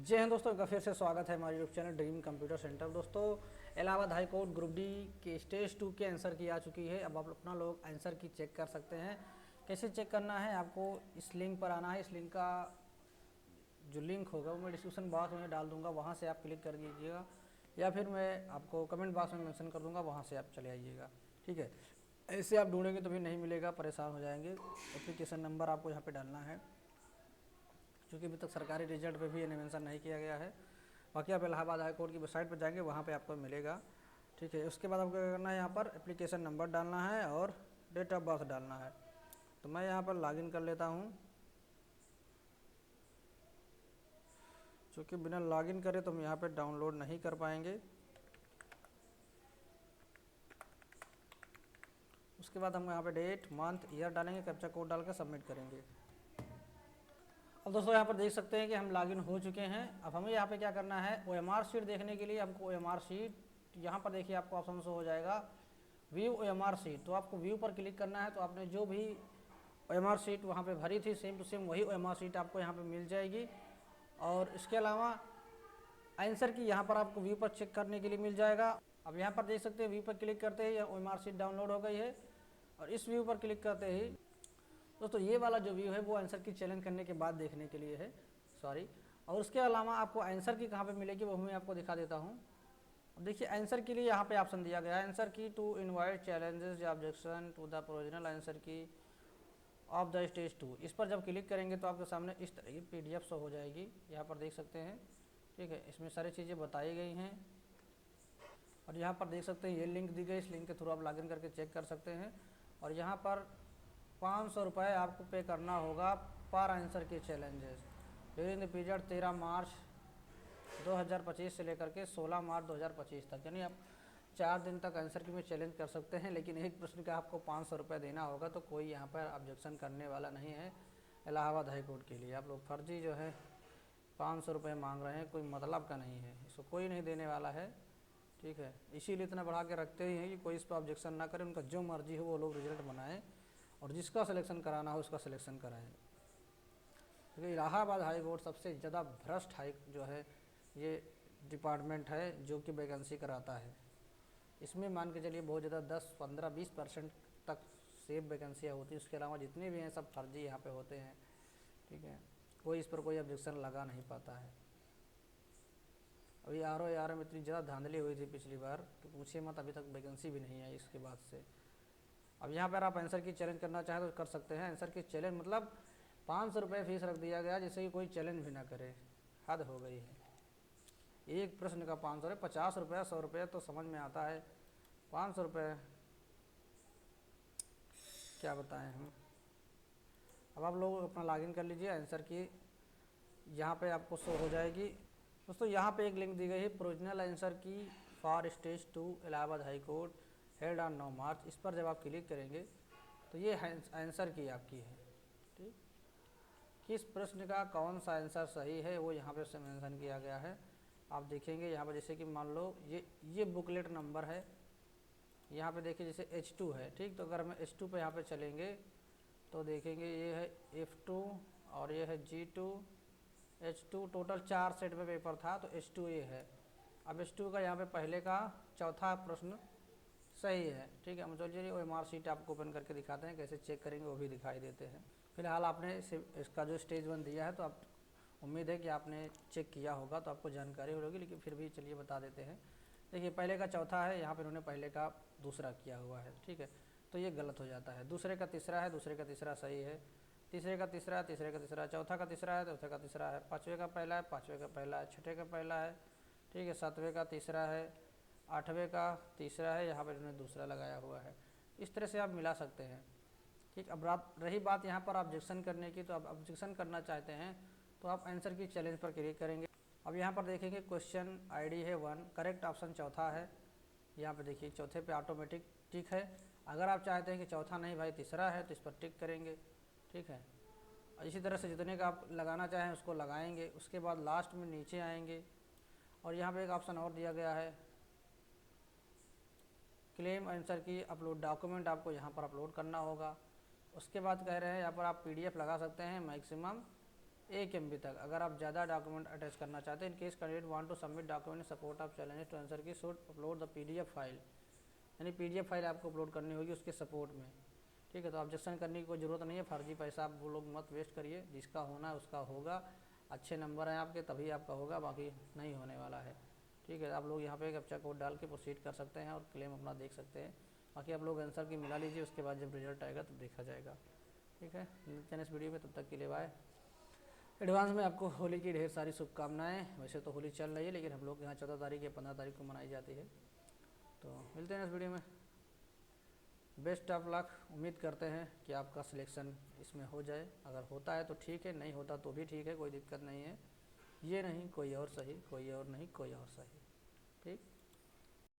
जय हिंद दोस्तों, एक बार फिर से स्वागत है हमारे YouTube channel dream computer centre. दोस्तों, Allahabad high court group D के स्टेज 2 के आंसर की आ चुकी है। अब आप अपना लोग आंसर की चेक कर सकते हैं। कैसे चेक करना है, आपको इस लिंक पर आना है। इस लिंक का जो लिंक होगा वो मैं डिस्क्रिप्शन बॉक्स में डाल दूंगा, वहाँ से आप क्लिक कर दीजिएगा, या फिर मैं आपको कमेंट बॉक्स में मेंशन कर दूंगा, वहाँ से आप चले आइएगा। ठीक है, ऐसे आप ढूंढेंगे तो भी नहीं मिलेगा, परेशान हो जाएंगे। एप्लीकेशन नंबर आपको यहाँ पे डालना है, क्योंकि अभी तक सरकारी रिजल्ट पे भी ये मेंशन नहीं किया गया है। बाकी आप इलाहाबाद हाई कोर्ट की वेबसाइट पर जाएंगे, वहाँ पे आपको मिलेगा। ठीक है, उसके बाद आपको क्या करना है, यहाँ पर एप्लीकेशन नंबर डालना है और डेट ऑफ बर्थ डालना है। तो मैं यहाँ पर लॉगिन कर लेता हूँ, क्योंकि बिना लॉगिन करे तो हम यहाँ पे डाउनलोड नहीं कर पाएंगे। उसके बाद हम यहाँ पे डेट, मंथ, ईयर डालेंगे, कैप्चा कोड डाल के सबमिट करेंगे। अब दोस्तों यहाँ पर देख सकते हैं कि हम लॉगिन हो चुके हैं। अब हमें यहाँ पे क्या करना है, OMR शीट देखने के लिए हमको OMR शीट, यहाँ पर देखिए आपको ऑप्शन शो हो जाएगा व्यू OMR शीट। तो आपको व्यू पर क्लिक करना है। तो आपने जो भी OMR शीट वहाँ पे भरी थी, सेम टू सेम वही OMR शीट आपको यहाँ पे मिल जाएगी। और इसके अलावा आंसर की यहाँ पर आपको व्यू पर चेक करने के लिए मिल जाएगा। अब यहाँ पर देख सकते हैं, व्यू पर क्लिक करते ही OMR शीट डाउनलोड हो गई है। और इस व्यू पर क्लिक करते ही दोस्तों ये वाला जो व्यू है वो आंसर की चैलेंज करने के बाद देखने के लिए है, सॉरी। और उसके अलावा आपको आंसर की कहाँ पे मिलेगी वो मैं आपको दिखा देता हूँ। अब देखिए आंसर के लिए यहाँ पे ऑप्शन दिया गया है, answer key to invite challenges या objection to the provisional answer key of the stage 2। इस पर जब क्लिक करेंगे तो आपके सामने इस तरह की PDF शो हो जाएगी, यहाँ पर देख सकते हैं। ठीक है, इसमें सारी चीज़ें बताई गई हैं। और यहाँ पर देख सकते हैं ये लिंक दी गई, इस लिंक के थ्रू आप लॉगिन करके चेक कर सकते हैं। और यहाँ पर 500 रुपये आपको पे करना होगा पर आंसर के चैलेंजेस ड्यूरिंग द पीरियड 13 मार्च 2025 से लेकर के 16 मार्च 2025 तक। यानी आप 4 दिन तक आंसर की में चैलेंज कर सकते हैं, लेकिन एक प्रश्न का आपको 500 रुपये देना होगा। तो कोई यहाँ पर ऑब्जेक्शन करने वाला नहीं है इलाहाबाद हाई कोर्ट के लिए। आप लोग फर्जी जो है 500 रुपये मांग रहे हैं, कोई मतलब का नहीं है, इसको कोई नहीं देने वाला है। ठीक है, इसीलिए इतना बढ़ा के रखते ही हैं कि कोई इस पर ऑब्जेक्शन ना करे, उनका जो मर्जी हो वो लोग रिजल्ट बनाएं और जिसका सिलेक्शन कराना हो उसका सिलेक्शन कराएं। क्योंकि इलाहाबाद हाई कोर्ट सबसे ज़्यादा भ्रष्ट हाई जो है ये डिपार्टमेंट है, जो कि वैकेंसी कराता है। इसमें मान के चलिए बहुत ज़्यादा 10, 15, 20% तक सेफ वैकेंसियाँ होती हैं। उसके अलावा जितने भी हैं सब फर्जी यहाँ पे होते हैं। ठीक है, कोई इस पर कोई ऑब्जेक्शन लगा नहीं पाता है। अभी RO में इतनी ज़्यादा धांधली हुई थी पिछली बार कि पूछिए मत, अभी तक वैकेंसी भी नहीं आई इसके बाद से। अब यहाँ पर आप आंसर की चैलेंज करना चाहें तो कर सकते हैं। आंसर की चैलेंज मतलब 500 रुपये फीस रख दिया गया, जिससे कि कोई चैलेंज भी ना करे। हद हो गई है, एक प्रश्न का 500 है। 50 रुपये 100 रुपये तो समझ में आता है, 500 रुपये क्या बताएं हम। अब आप लोग अपना लॉगिन कर लीजिए, आंसर की यहाँ पे आपको शो हो जाएगी। दोस्तों यहाँ पे एक लिंक दी गई है, प्रोविजनल आंसर की for stage 2 Allahabad high court held on 9 मार्च। इस पर जब आप क्लिक करेंगे तो ये आंसर की आपकी है। ठीक, किस प्रश्न का कौन सा आंसर सही है वो यहाँ पे मेंशन किया गया है। आप देखेंगे यहाँ पर, जैसे कि मान लो ये बुकलेट नंबर है। यहाँ पे देखिए जैसे H2 है। ठीक, तो अगर हम H2 पे यहाँ पे चलेंगे तो देखेंगे ये है F2 और ये है G2 H2। टोटल 4 सेट में पेपर था, तो H2 ये है। अब H2 का यहाँ पे पहले का चौथा प्रश्न सही है। ठीक है, हम चलिए OMR शीट आपको ओपन करके दिखाते हैं, कैसे चेक करेंगे वो भी दिखाई देते हैं। फिलहाल आपने इसका जो स्टेज 1 दिया है, तो आप उम्मीद है कि आपने चेक किया होगा तो आपको जानकारी होगी, लेकिन फिर भी चलिए बता देते हैं। देखिए पहले का चौथा है, यहाँ पर उन्होंने पहले का दूसरा किया हुआ है। ठीक है, तो ये गलत हो जाता है। दूसरे का तीसरा है, दूसरे का तीसरा सही है। तीसरे का तीसरा है, तीसरे का तीसरा, चौथा का तीसरा है, चौथे का तीसरा है। पाँचवें का पहला है, पाँचवें का पहला है, छठे का पहला है। ठीक है, सातवें का तीसरा है, आठवें का तीसरा है, यहाँ पर इन्होंने दूसरा लगाया हुआ है। इस तरह से आप मिला सकते हैं। ठीक, अब रही बात यहाँ पर ऑब्जेक्शन करने की, तो आप ऑब्जेक्शन करना चाहते हैं तो आप आंसर की चैलेंज पर क्लिक करेंगे। अब यहाँ पर देखेंगे क्वेश्चन ID है 1, करेक्ट ऑप्शन चौथा है। यहाँ पर देखिए चौथे पे ऑटोमेटिक टिक है। अगर आप चाहते हैं कि चौथा नहीं भाई तीसरा है, तो इस पर टिक करेंगे। ठीक है, इसी तरह से जितने का आप लगाना चाहें उसको लगाएंगे। उसके बाद लास्ट में नीचे आएंगे और यहाँ पे एक ऑप्शन और दिया गया है, क्लेम आंसर की अपलोड डॉक्यूमेंट, आपको यहाँ पर अपलोड करना होगा। उसके बाद कह रहे हैं यहाँ पर आप PDF लगा सकते हैं मैक्सिमम 1 MB तक। अगर आप ज़्यादा डॉक्यूमेंट अटैच करना चाहते हैं, in case candidate want to submit document support of challenges to answer key should upload the PDF file, यानी PDF फाइल आपको अपलोड करनी होगी उसके सपोर्ट में। ठीक है, तो ऑब्जेक्शन करने की कोई ज़रूरत नहीं है, फर्जी पैसा आप वो लोग मत वेस्ट करिए, जिसका होना है उसका होगा। अच्छे नंबर हैं आपके तभी आपका होगा, बाकी नहीं होने वाला है। ठीक है, आप लोग यहाँ पे कैप्चा कोड डाल के प्रोसीड कर सकते हैं और क्लेम अपना देख सकते हैं। बाकी आप लोग आंसर की मिला लीजिए, उसके बाद जब रिजल्ट आएगा तो देखा जाएगा। ठीक है, मिलते हैं इस वीडियो में, तब तक के लिए बाय। एडवांस में आपको होली की ढेर सारी शुभकामनाएं। वैसे तो होली चल रही है, लेकिन हम लोग यहाँ 14 तारीख या 15 तारीख को मनाई जाती है। तो मिलते हैं इस वीडियो में, बेस्ट ऑफ लक। उम्मीद करते हैं कि आपका सिलेक्शन इसमें हो जाए। अगर होता है तो ठीक है, नहीं होता तो भी ठीक है, कोई दिक्कत नहीं है। ये नहीं कोई और सही, कोई और नहीं कोई और सही। ठीक।